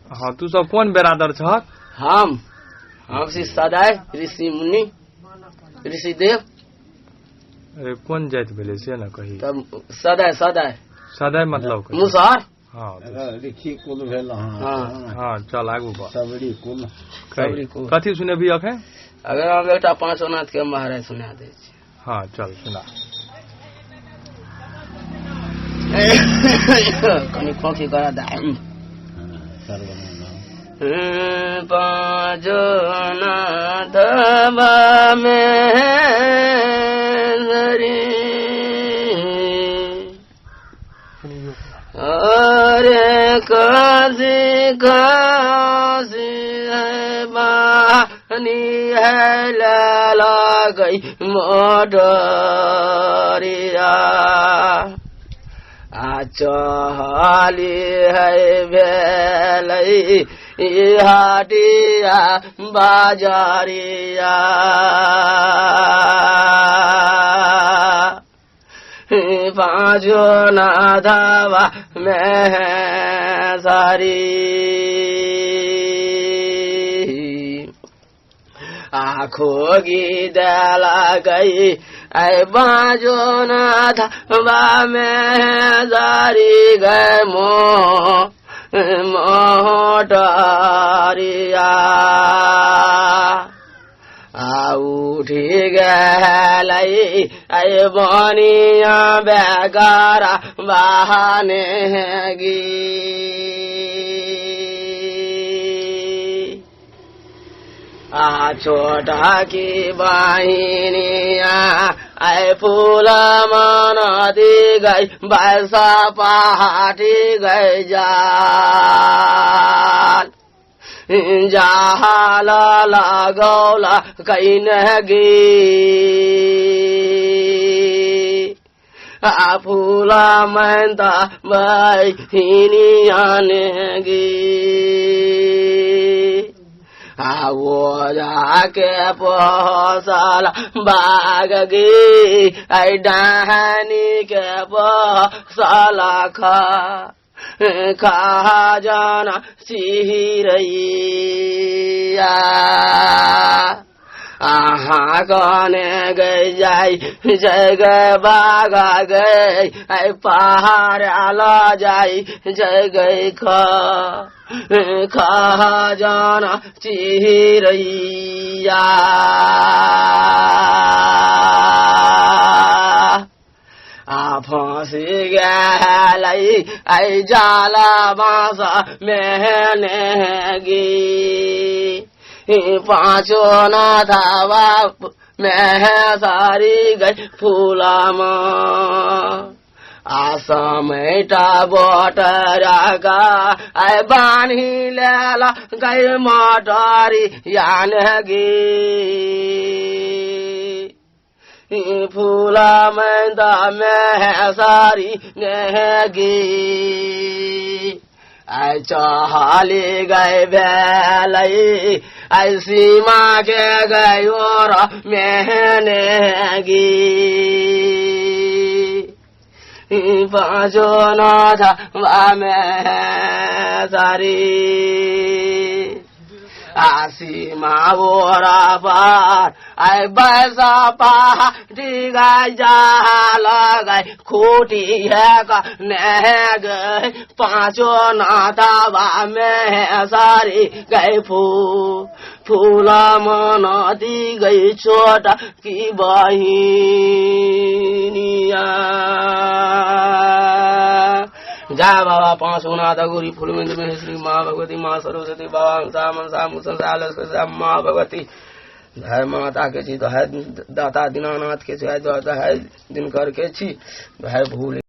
हाँ तू सब कौन बेरादर छ? हम सी सदाय ऋषि मुनि ऋषि देव। अरे कौन जाति भेले से ना कही? तब सदाय सदाय सदाय मतलब मुसहर। हाँ ऋषि कुल भेल। हाँ चल आगू बा सबरी कुल कथी सुने भी अखे? अगर हम बेटा पांचोनाथ के महाराज सुना दे। हाँ चल सुना। कनी खोखी करा दा। पांचोनाथ में अरे काजी काजी है बानी है लाला गई मोटरिया चहली है भेलई हाटिया बाजारिया पांचो नाथवा में सारी आँखों की दला गई ऐ पांचो नाथवा में सारी गए मोटरिया उठी गई ऐ बनिया बेगारा बहाने गी छोटा की बहिनिया ऐ फूल मन दी गई बैसा पहाटी गई जाल जहाल लगौला कैनगी फूल मन बहिनियानेगी वो जाके पोसल बागगी ऐ डहानी के पोसल खा जाना सिरैया आहा कने गई जाई जय गए बागा गए ऐ पहाड़ आला जाई जय गई खा जाना चिरैया फांसी गई ऐ जाला बांसा मेहनेगी पांचो नाथवा में सारी गई फूला आसमेटा बोटरा का ऐ बानी लेला गई मोटरी यानगी फूला मैदा में सारी नेगी ऐ चहाली गए बेलई ऐ सीमा के गई और मेहनेगी पांचो नाथ में सारी आसीमा बोरा पार ऐ बैसा पहाड़ी गई जाल गई खूटी है का नह गई पांचो नाथवा में सारी गई फूला मनती गई छोटा की बहिनिया जय बाबा पांचो नाथ गौरी फूलमिंद में श्री माँ भगवती माँ सरस्वती बाबा मनसा मुसंसाल माँ भगवती है माता के छी तो है दाता दीनानाथ के छी है दिनकर के छी है भूल